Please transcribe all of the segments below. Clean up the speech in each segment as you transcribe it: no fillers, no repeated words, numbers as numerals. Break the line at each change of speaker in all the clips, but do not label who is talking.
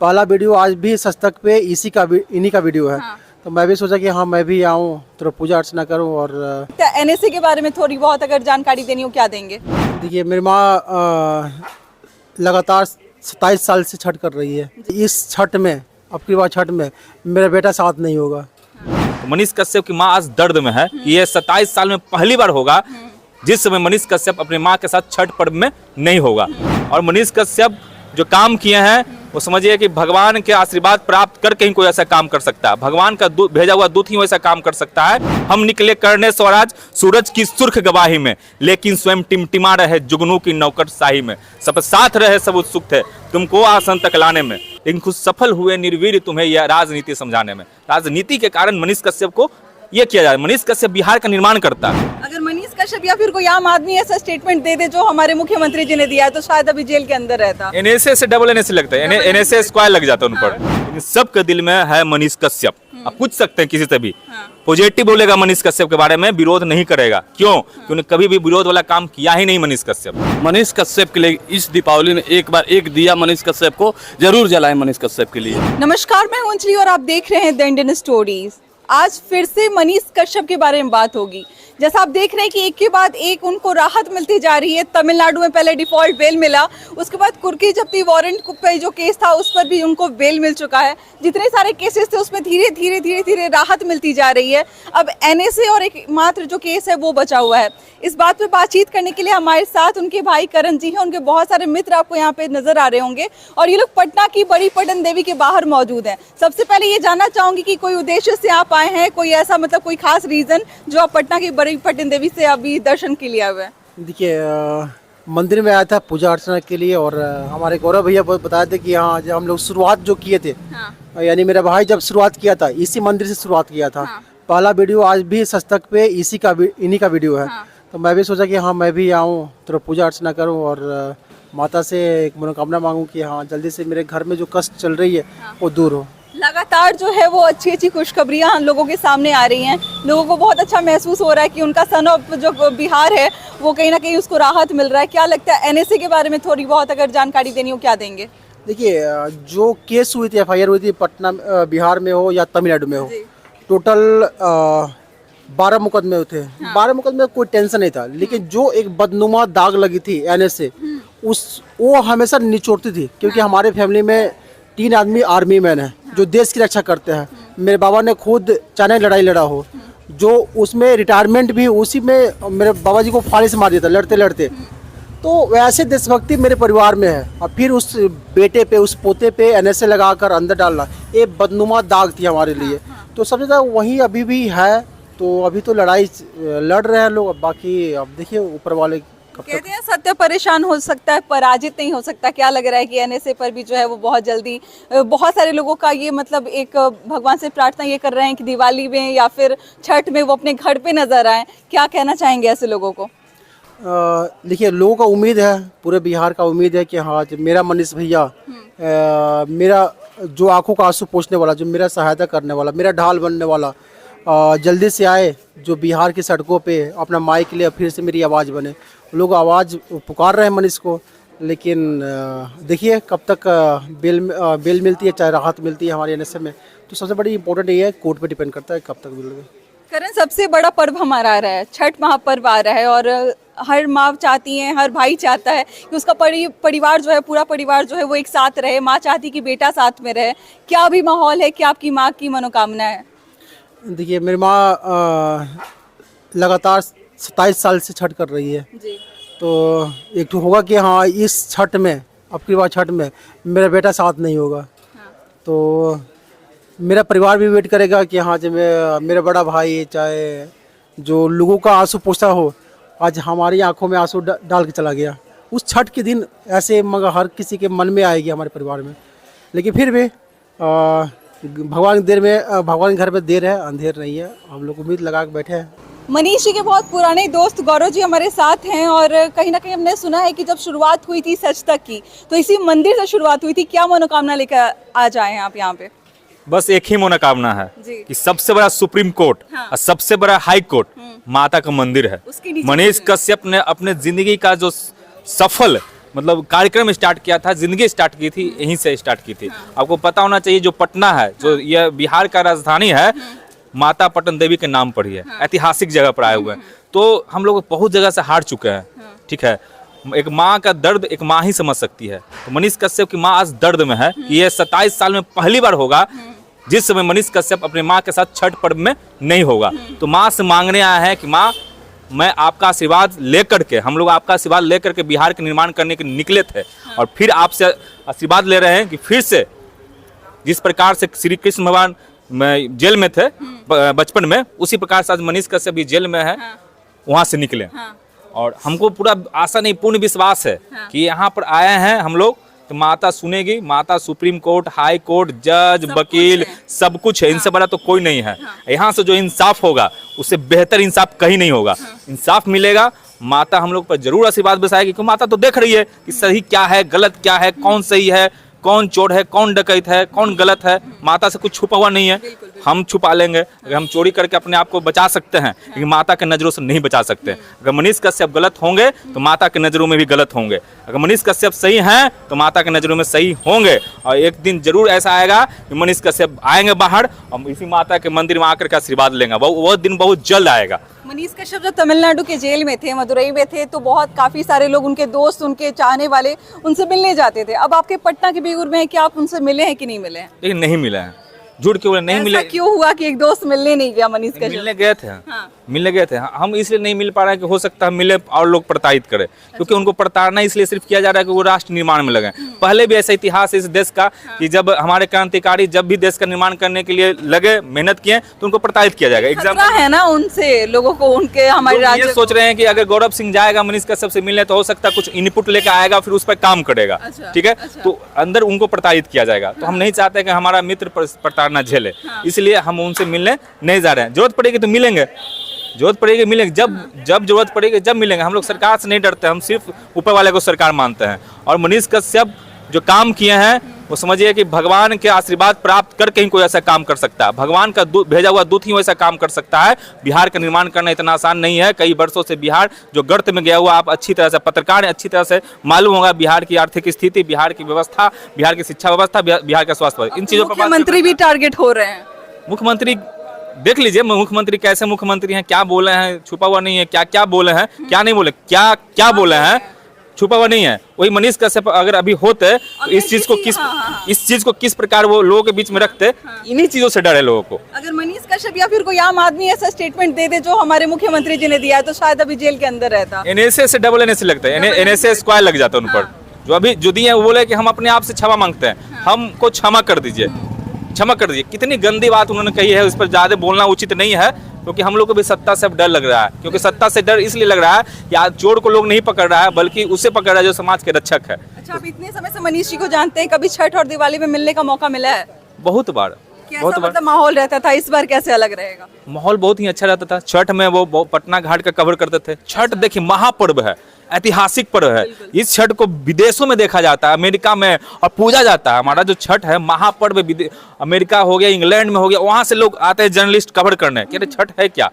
पहला वीडियो आज भी सच तक पे इन्हीं का वीडियो है। तो मैं भी सोचा कि हाँ मैं भी आऊँ थोड़ा पूजा अर्चना करूँ। और
एनएसए के बारे में थोड़ी बहुत अगर जानकारी देनी हो क्या देंगे?
देखिए मेरी माँ लगातार 27 साल से छठ कर रही है। इस छठ में अब की बार छठ में मेरा बेटा साथ नहीं होगा।
मनीष कश्यप की मां आज दर्द में है कि ये 27 साल में पहली बार होगा जिस समय मनीष कश्यप अपनी मां के साथ छठ पर्व में नहीं होगा। और मनीष कश्यप जो काम किए हैं वो समझिए कि भगवान के आशीर्वाद प्राप्त करके ही कोई ऐसा काम कर सकता है। भगवान का भेजा हुआ दूत ही वैसा काम कर सकता है। हम निकले करने स्वराज सूरज की सुर्ख गवाही में, लेकिन स्वयं टिमटिमा रहे जुगनू की नौकरशाही में। सब साथ रहे सब उत्सुक थे तुमको आसन तक लाने में, लेकिन खुद सफल हुए निर्वीर तुम्हें यह राजनीति समझाने में। राजनीति के कारण मनीष कश्यप को ये किया जाए। मनीष कश्यप बिहार का निर्माण करता है।
अगर मनीष कश्यप या फिर कोई आम आदमी ऐसा स्टेटमेंट दे दे जो हमारे मुख्यमंत्री जी ने दिया है तो शायद अभी जेल के अंदर रहता।
एनएसए से डबल एनएसए लगता है, एनएसए स्क्वायर लग जाता है उन पर। लेकिन सबके दिल में है मनीष कश्यप। आप पूछ सकते हैं किसी से भी, पॉजिटिव बोलेगा मनीष कश्यप के बारे में, विरोध नहीं करेगा। क्यों? क्योंकि कभी भी विरोध वाला काम किया ही नहीं मनीष कश्यप।
मनीष कश्यप के लिए इस दीपावली में एक बार एक दिया मनीष कश्यप को जरूर जलाएं मनीष कश्यप के लिए।
नमस्कार, मैं हूं अंजलि और आप देख रहे हैं द इंडियन स्टोरीज। आज फिर से मनीष कश्यप के बारे में बात होगी। जैसा आप देख रहे हैं कि एक के बाद एक उनको राहत मिलती जा रही है। तमिलनाडु में पहले डिफॉल्ट बेल मिला, उसके बाद कुर्की जब्ती वारंट पे जो केस था उस पर भी उनको बेल मिल चुका है। जितने सारे केसेस थे उसमें धीरे धीरे राहत मिलती जा रही है। अब एनएसए और एक मात्र जो केस है वो बचा हुआ है। इस बात पे बातचीत करने के लिए हमारे साथ उनके भाई करण जी हैं। उनके बहुत सारे मित्र आपको यहाँ पे नजर आ रहे होंगे और ये लोग पटना की बड़ी पटन देवी के बाहर मौजूद हैं। सबसे पहले ये जानना चाहूंगी कि कोई उद्देश्य से आप आए हैं, कोई ऐसा मतलब कोई खास रीजन जो आप पटना की बड़ी पटन देवी से अभी दर्शन के लिए हुए?
देखिए मंदिर में आया था पूजा अर्चना के लिए और हमारे गौरव भैया बताए थे कि हाँ जब हम लोग शुरुआत जो किए थे, यानी मेरा भाई जब शुरुआत किया था इसी मंदिर से शुरुआत किया था। पहला वीडियो आज भी सच तक पे इन्हीं का वीडियो है। तो मैं भी सोचा कि हाँ मैं भी आऊँ थोड़ा पूजा अर्चना करूँ और माता से एक मनोकामना मांगूँ कि हाँ जल्दी से मेरे घर में जो कष्ट चल रही है वो दूर हो।
लगातार जो है वो अच्छी खुशखबरियां हम लोगों के सामने आ रही हैं। लोगों को बहुत अच्छा महसूस हो रहा है कि उनका सन ऑफ जो बिहार है वो कहीं ना कहीं उसको राहत मिल रहा है। क्या लगता है एनएसए के बारे में थोड़ी बहुत अगर जानकारी देनी हो क्या देंगे?
देखिए जो केस हुई थी, एफआईआर हुई थी पटना बिहार में हो या तमिलनाडु में हो, टोटल 12 मुकदमे थे। 12 मुकदमे में कोई टेंशन नहीं था, लेकिन जो एक बदनुमा दाग लगी थी एनएसए वो हमेशा निचोड़ती थी। क्योंकि हमारे फैमिली में 3 आदमी आर्मी मैन है जो देश की रक्षा करते हैं। मेरे बाबा ने खुद चाइना लड़ाई लड़ा हो, जो उसमें रिटायरमेंट भी उसी में मेरे बाबा जी को फांसी से मार दिया था लड़ते लड़ते। तो वैसे देशभक्ति मेरे परिवार में है। और फिर उस बेटे पे उस पोते पे एनएसए लगाकर अंदर डालना ये बदनुमा दाग थी हमारे लिए। तो सबसे ज़्यादा वही अभी भी है। तो अभी तो लड़ाई लड़ रहे हैं लोग, बाकी अब देखिए ऊपर वाले
कहते हैं सत्य परेशान हो सकता है, पराजित नहीं हो सकता। क्या लग रहा है कि एनएसए पर भी जो है वो बहुत जल्दी, बहुत सारे लोगों का ये मतलब एक भगवान से प्रार्थना ये कर रहे हैं कि दिवाली में या फिर छठ में वो अपने घर पे नजर आए। क्या कहना चाहेंगे ऐसे लोगों को?
देखिए लोगों का उम्मीद है, पूरे बिहार का उम्मीद है कि हाँ मेरा मनीष भैया, मेरा जो आंखों का आंसू पोंछने वाला, जो मेरा सहायता करने वाला, मेरा ढाल बनने वाला, जल्दी से आए, जो बिहार की सड़कों पे अपना माइक ले फिर से मेरी आवाज़ बने। लोग आवाज़ पुकार रहे हैं मनीष को, लेकिन देखिए कब तक बेल मिलती है, चाहे राहत मिलती है हमारे एनएसए में। तो सबसे बड़ी इंपॉर्टेंट ये है, कोर्ट पे डिपेंड करता है कब तक मिलेगा।
करण, सबसे बड़ा पर्व हमारा आ रहा है, छठ महापर्व आ रहा है और हर माँ चाहती है, हर भाई चाहता है कि उसका परिवार जो है, पूरा परिवार जो है वो एक साथ रहे। माँ चाहती कि बेटा साथ में रहे। क्या अभी माहौल है? क्या आपकी माँ की मनोकामना है?
देखिए मेरी माँ लगातार 27 साल से छठ कर रही है जी। तो एक तो होगा कि हाँ इस छठ में, अब की बार छठ में मेरा बेटा साथ नहीं होगा। तो मेरा परिवार भी वेट करेगा कि हाँ जब मेरा बड़ा भाई, चाहे जो लोगों का आंसू पोंछता हो, आज हमारी आंखों में आंसू डाल के चला गया। उस छठ के दिन ऐसे मगर हर किसी के मन में आएगी हमारे परिवार में। लेकिन फिर भी भगवान के घर में देर है, अंधेर नहीं है। हम लोग उम्मीद लगा के बैठे हैं।
मनीष जी के बहुत पुराने दोस्त गौरव जी हमारे साथ हैं और कहीं ना कहीं हमने सुना है कि जब शुरुआत हुई थी सच तक की तो इसी मंदिर से शुरुआत हुई थी। क्या मनोकामना लेकर आ जाए आप यहाँ पे?
बस एक ही मनोकामना है कि सबसे बड़ा सुप्रीम कोर्ट और सबसे बड़ा हाई कोर्ट माता का मंदिर है। मनीष कश्यप ने अपने जिंदगी का जो सफल मतलब कार्यक्रम स्टार्ट किया था, जिंदगी स्टार्ट की थी, यहीं से स्टार्ट की थी। आपको पता होना चाहिए जो पटना है, जो यह बिहार का राजधानी है, माता पटन देवी के नाम पर ही है, ऐतिहासिक जगह पर आए हुए हैं। तो हम लोग बहुत जगह से हार चुके हैं, ठीक है। एक माँ का दर्द एक माँ ही समझ सकती है। तो मनीष कश्यप की माँ आज दर्द में है कि ये 27 साल में पहली बार होगा जिस समय मनीष कश्यप अपने माँ के साथ छठ पर्व में नहीं होगा। तो माँ से मांगने आया है कि माँ, मैं आपका आशीर्वाद लेकर के, हम लोग आपका आशीर्वाद लेकर के बिहार के निर्माण करने के निकले थे, और फिर आपसे आशीर्वाद ले रहे हैं कि फिर से जिस प्रकार से श्री कृष्ण भगवान जेल में थे बचपन में, उसी प्रकार से आज मनीष कश्यप भी जेल में है, वहाँ से निकले। और हमको पूरा आशा नहीं, पूर्ण विश्वास है कि यहाँ पर आए हैं हम लोग तो माता सुनेगी। माता सुप्रीम कोर्ट, हाई कोर्ट, जज, वकील, सब कुछ है, इनसे बड़ा तो कोई नहीं है। यहाँ से जो इंसाफ होगा उससे बेहतर इंसाफ कहीं नहीं होगा। इंसाफ मिलेगा, माता हम लोग पर जरूर आशीर्वाद बरसाएगी, क्योंकि माता तो देख रही है कि सही क्या है, गलत क्या है, कौन सही है, कौन चोर है, कौन डकैत है, कौन गलत है। माता से कुछ छुपा हुआ नहीं है। हम छुपा लेंगे, अगर हम चोरी करके अपने आप को बचा सकते हैं, लेकिन माता के नज़रों से नहीं बचा सकते। अगर मनीष कश्यप गलत होंगे तो माता के नज़रों में भी गलत होंगे, अगर मनीष कश्यप सही हैं तो माता के नज़रों में सही होंगे। और एक दिन जरूर ऐसा आएगा कि मनीष कश्यप आएंगे बाहर और इसी माता के मंदिर में आकर के आशीर्वाद लेंगे। वो दिन बहुत जल्द आएगा।
मनीष कश्यप जब तमिलनाडु के जेल में थे, मदुरई में थे, तो बहुत काफी सारे लोग, उनके दोस्त, उनके चाहने वाले उनसे मिलने जाते थे। अब आपके पटना के बिगुर में है कि आप उनसे मिले हैं कि नहीं मिले हैं?
लेकिन नहीं मिले हैं, झूठ क्यों बोले, नहीं मिले।
क्यों हुआ कि एक दोस्त मिलने नहीं गया मनीष कश्यप?
मिलने गए थे, मिलने गए थे। हम इसलिए नहीं मिल पा रहे हैं कि हो सकता है मिले और लोग प्रताड़ित करें, क्योंकि उनको प्रताड़ना इसलिए सिर्फ किया जा रहा है कि वो राष्ट्र निर्माण में लगे। पहले भी ऐसा इतिहास है इस देश का कि जब हमारे क्रांतिकारी जब भी देश का निर्माण करने के लिए लगे, मेहनत किए, तो उनको प्रताड़ित किया जाएगा।
एग्जाम्पल है ना उनसे, लोगों को, उनके हमारे राज्य
ये सोच रहे हैं कि अगर गौरव सिंह जाएगा मनीष कश्यप से मिलने तो हो सकता है कुछ इनपुट लेकर आएगा, फिर उस पर काम करेगा, ठीक है। तो अंदर उनको प्रताड़ित किया जाएगा। तो हम नहीं चाहते कि हमारा मित्र प्रताड़ना झेले, इसलिए हम उनसे मिलने नहीं जा रहे हैं। जरूरत पड़ेगी तो मिलेंगे, जरूरत पड़ेगी मिलेंगे, जब जरूरत पड़ेगी जब मिलेंगे। हम लोग सरकार से नहीं डरते, हम सिर्फ ऊपर वाले को सरकार मानते हैं। और मनीष कश्यप जो काम किए हैं वो समझिए कि भगवान के आशीर्वाद प्राप्त करके ही कोई ऐसा काम कर सकता है। भगवान का भेजा हुआ दूत ही वैसा काम कर सकता है। बिहार का निर्माण करना इतना आसान नहीं है। कई वर्षों से बिहार जो गर्त में गया हुआ, आप अच्छी तरह से पत्रकार हैं, अच्छी तरह से मालूम होगा बिहार की आर्थिक स्थिति, बिहार की व्यवस्था, बिहार की शिक्षा व्यवस्था, बिहार का स्वास्थ्य व्यवस्था, इन चीजों पर
मुख्यमंत्री भी टारगेट हो रहे हैं।
मुख्यमंत्री देख लीजिए, मुख्यमंत्री कैसे मुख्यमंत्री हैं, क्या बोले हैं, छुपा हुआ नहीं है, क्या क्या बोले हैं, क्या नहीं बोले, क्या क्या बोले हैं, छुपा हुआ नहीं है। वही मनीष कश्यप अगर अभी होते तो इस चीज को किस प्रकार वो लोगों के बीच में रखते, इन्हीं चीजों से डर है लोगों को।
अगर मनीष कश्यप या फिर कोई आम आदमी ऐसा स्टेटमेंट दे दे जो हमारे मुख्यमंत्री जी ने दिया है, तो शायद अभी जेल के अंदर रहता।
एनएसए से डबल एनएसए लगता है, एनएसए स्क्वायर लग जाता है उन पर। जो अभी जो दिए हैं वो बोले कि हम अपने आप से क्षमा मांगते हैं, हमको क्षमा कर दीजिए, क्षमा कर दीजिए। कितनी गंदी बात उन्होंने कही है, उस पर ज्यादा बोलना उचित नहीं है, क्योंकि हम लोग को भी सत्ता से अब डर लग रहा है। क्योंकि सत्ता से डर इसलिए लग रहा है कि आज चोर को लोग नहीं पकड़ रहा है, बल्कि उसे पकड़ रहा है जो समाज के रक्षक है।
अच्छा, आप इतने समय से मनीष जी को जानते हैं, कभी छठ और दिवाली में मिलने का मौका मिला है?
बहुत बार।
कैसा मतलब माहौल रहता था? इस बार कैसे अलग रहेगा?
माहौल बहुत ही अच्छा रहता था। छठ में वो पटना घाट का कवर करते थे। छठ देखिए महापर्व है, ऐतिहासिक पर्व है। इस छठ को विदेशों में देखा जाता है, अमेरिका में, और पूजा जाता है। हमारा जो छठ है महापर्व, अमेरिका हो गया, इंग्लैंड में हो गया, वहां से लोग आते हैं जर्नलिस्ट कवर करने कि छठ है क्या।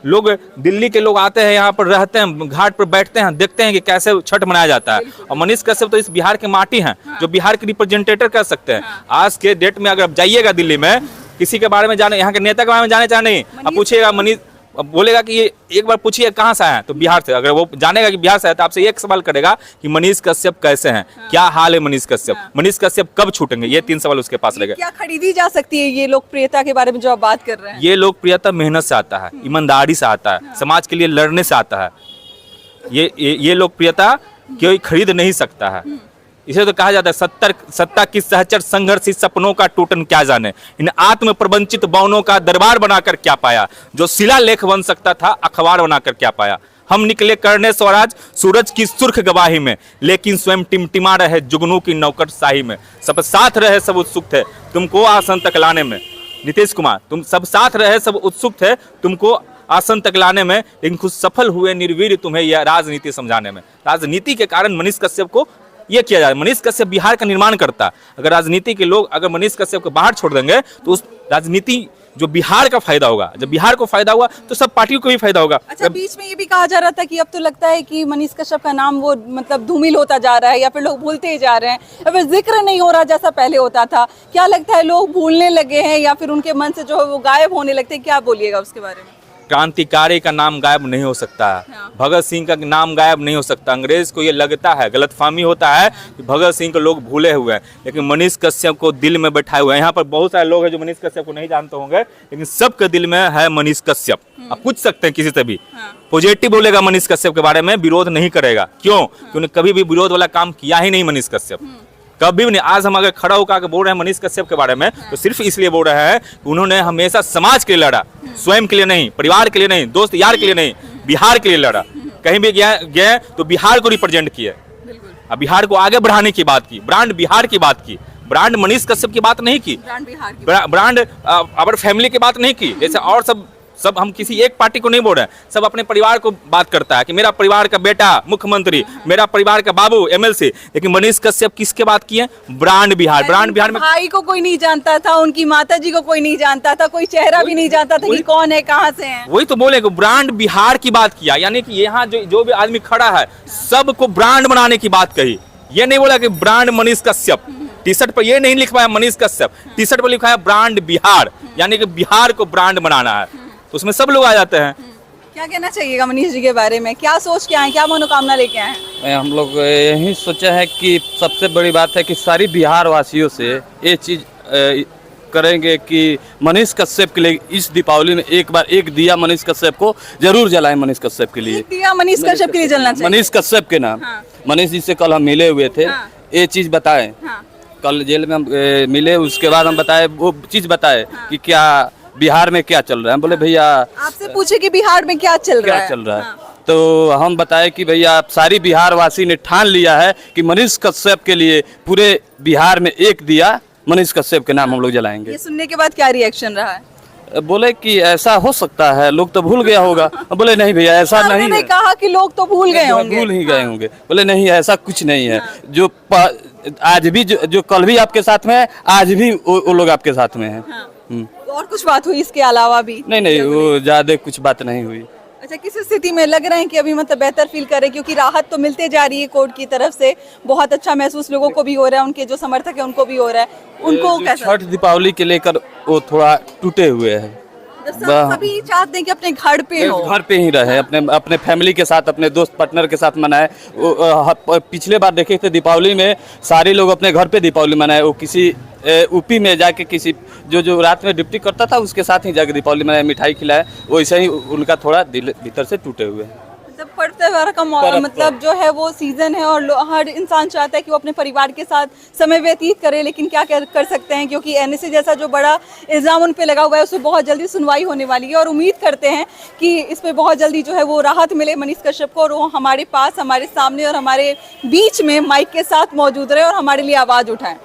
लोग दिल्ली के लोग आते हैं, यहाँ पर रहते हैं, घाट पर बैठते हैं, देखते हैं कि कैसे छठ मनाया जाता है। और मनीष कश्यप तो इस बिहार के माटी हैं, जो बिहार के रिप्रेजेंटेटर कर सकते हैं। आज के डेट में अगर आप जाइएगा दिल्ली में, किसी के बारे में जाने, यहाँ के नेता के बारे में जाने चाहे नहीं, आप पूछिएगा मनीष, बोलेगा कि ये एक बार पूछिए कहाँ से आए हैं, तो बिहार से। अगर वो जानेगा कि बिहार से है तो आपसे एक सवाल करेगा कि मनीष कश्यप कैसे हैं, क्या हाल है मनीष कश्यप, मनीष कश्यप कब छूटेंगे, ये 3 सवाल उसके पास रहेगा।
क्या खरीदी जा सकती है ये लोकप्रियता के बारे में जो आप बात कर रहे हैं?
ये लोकप्रियता मेहनत से आता है, ईमानदारी से आता है, समाज के लिए लड़ने से आता है। ये लोकप्रियता कोई खरीद नहीं सकता है। इसे तो कहा जाता है सत्ता की सहचर संघर्ष, सपनों का टूटन क्या जाने, इन आत्म प्रवंचित बौनों का दरबार बनाकर क्या पाया, जो शिलालेख बन सकता था अखबार बनाकर क्या पाया। हम निकले करने स्वराज सूरज की सुर्ख गवाही में, लेकिन स्वयं टिमटिमा रहे जुगनू की नौकरशाही में। सब साथ रहे सब उत्सुक थे तुमको आसन तक लाने में। नीतीश कुमार, तुम सब साथ रहे सब उत्सुक थे तुमको आसन तक लाने में, लेकिन खुद सफल हुए निर्वीर तुम्हें यह राजनीति समझाने में। राजनीति के कारण मनीष कश्यप को ये किया जाए। मनीष कश्यप बिहार का निर्माण करता। अगर राजनीति के लोग अगर मनीष कश्यप को बाहर छोड़ देंगे तो उस राजनीति जो बिहार का फायदा होगा। जब बिहार को फायदा हुआ तो सब पार्टियों को भी फायदा होगा।
अच्छा, बीच में ये भी कहा जा रहा था कि अब तो लगता है कि मनीष कश्यप का नाम वो मतलब धूमिल होता जा रहा है या फिर लोग भूलते ही जा रहे हैं, या फिर जिक्र नहीं हो रहा जैसा पहले होता था। क्या लगता है, लोग भूलने लगे हैं या फिर उनके मन से जो है वो गायब होने लगते हैं? क्या बोलिएगा उसके बारे में?
क्रांतिकारी का नाम गायब नहीं हो सकता है,
हाँ।
भगत सिंह का नाम गायब नहीं हो सकता। अंग्रेज को ये लगता है, गलतफहमी होता है कि भगत सिंह को लोग भूले हुए हैं, लेकिन मनीष कश्यप को दिल में बैठाए हुए हैं। यहाँ पर बहुत सारे लोग हैं जो मनीष कश्यप को नहीं जानते होंगे, लेकिन सबके दिल में है मनीष कश्यप। आप पूछ सकते हैं किसी से भी, पॉजिटिव बोलेगा मनीष कश्यप के बारे में, विरोध नहीं करेगा। क्यों? क्योंकि कभी भी विरोध वाला काम किया ही नहीं मनीष कश्यप, कभी भी नहीं। आज हम अगर खड़ा होकर बोल रहे हैं मनीष कश्यप के बारे में, तो सिर्फ इसलिए बोल रहे हैं कि उन्होंने हमेशा समाज के लिए लड़ा, स्वयं के लिए नहीं, परिवार के लिए नहीं, दोस्त यार के लिए नहीं, बिहार के लिए लड़ा। कहीं भी गए तो बिहार को रिप्रेजेंट किया, अब बिहार को आगे बढ़ाने की बात की, ब्रांड बिहार की बात की, ब्रांड मनीष कश्यप की बात नहीं की, ब्रांड अवर फैमिली की बात नहीं की। जैसे और सब हम किसी एक पार्टी को नहीं बोल रहे हैं, सब अपने परिवार को बात करता है कि मेरा परिवार का बेटा मुख्यमंत्री, मेरा परिवार का बाबू एमएलसी, लेकिन मनीष कश्यप किसके बात किए? ब्रांड बिहार। ब्रांड बिहार में
भाई को कोई नहीं जानता था, उनकी माताजी को कोई नहीं जानता था, कोई चेहरा भी नहीं जानता था कि कौन है, कहाँ से है।
वही तो बोले ब्रांड बिहार की बात किया, यानी कि यहाँ जो भी आदमी खड़ा है सबको ब्रांड बनाने की बात कही। ये नहीं बोला कि brand Manish Kashyap, T shirt पर ये नहीं लिखवाया मनीष कश्यप, टी शर्ट पर लिखा है ब्रांड बिहार, यानी कि बिहार को ब्रांड बनाना है, तो उसमें सब लोग आ जाते हैं।
क्या कहना चाहिएगा मनीष जी के बारे में? क्या सोच के आए, क्या मनोकामना लेके आए हैं?
हम लोग यही सोचा है कि सबसे बड़ी बात है कि सारी बिहार वासियों से ये चीज़ करेंगे कि मनीष कश्यप के लिए इस दीपावली में एक बार एक दिया मनीष कश्यप को जरूर जलाएं। मनीष कश्यप के लिए
एक दिया मनीष कश्यप के लिए जलना चाहिए।
मनीष कश्यप के नाम।
हाँ।
मनीष जी से कल हम मिले हुए थे, ये चीज़ बताएं।
हाँ।
कल जेल में हम मिले, उसके बाद हम बताए वो चीज़ बताए कि क्या बिहार में क्या चल रहा है। बोले भैया
आपसे पूछे कि बिहार में क्या चल रहा है।
हाँ। तो हम बताए कि भैया सारी बिहार वासी ने ठान लिया है कि मनीष कश्यप के लिए पूरे बिहार में एक दिया मनीष कश्यप के नाम हम लोग जलाएंगे।
ये सुनने के बाद क्या रिएक्शन रहा है?
बोले कि ऐसा हो सकता है, लोग तो भूल गया होगा। बोले नहीं भैया ऐसा नहीं है।
कहा कि लोग तो भूल गए होंगे।
भूल ही गए होंगे। बोले नहीं ऐसा कुछ नहीं है। जो आज भी जो कल भी आपके साथ में है, आज भी वो लोग आपके साथ में है।
और कुछ बात हुई इसके अलावा भी?
नहीं, वो ज्यादा कुछ बात नहीं हुई।
अच्छा, किस स्थिति में लग रहे हैं कि अभी मतलब बेहतर फील कर रहे हैं? क्योंकि राहत तो मिलते जा रही है कोर्ट की तरफ से, बहुत अच्छा महसूस लोगों को भी हो रहा है, उनके जो समर्थक है उनको भी हो रहा है। उनको कैसा?
छठ दीपावली के लेकर वो थोड़ा टूटे हुए हैं।
सभी चाहते हैं कि अपने घर पे हो,
घर पे ही रहे, अपने फैमिली के साथ, अपने दोस्त पार्टनर के साथ मनाए। पिछले बार देखे थे दीपावली में सारे लोग अपने घर पे दीपावली मनाए। वो किसी यूपी में जाके किसी जो रात में ड्यूटी करता था उसके साथ ही जाके दीपावली मनाए, मिठाई खिलाए। वैसे ही उनका थोड़ा दिल भीतर से टूटे हुए हैं।
पर्व त्योहार का मतलब जो है वो सीजन है और हर इंसान चाहता है कि वो अपने परिवार के साथ समय व्यतीत करे, लेकिन क्या कर सकते हैं, क्योंकि एनएसए जैसा जो बड़ा इल्जाम उन पे लगा हुआ है उसमें बहुत जल्दी सुनवाई होने वाली है और उम्मीद करते हैं कि इस पे बहुत जल्दी जो है वो राहत मिले मनीष कश्यप को और वो हमारे पास, हमारे सामने और हमारे बीच में माइक के साथ मौजूद रहे और हमारे लिए आवाज़ उठाएं।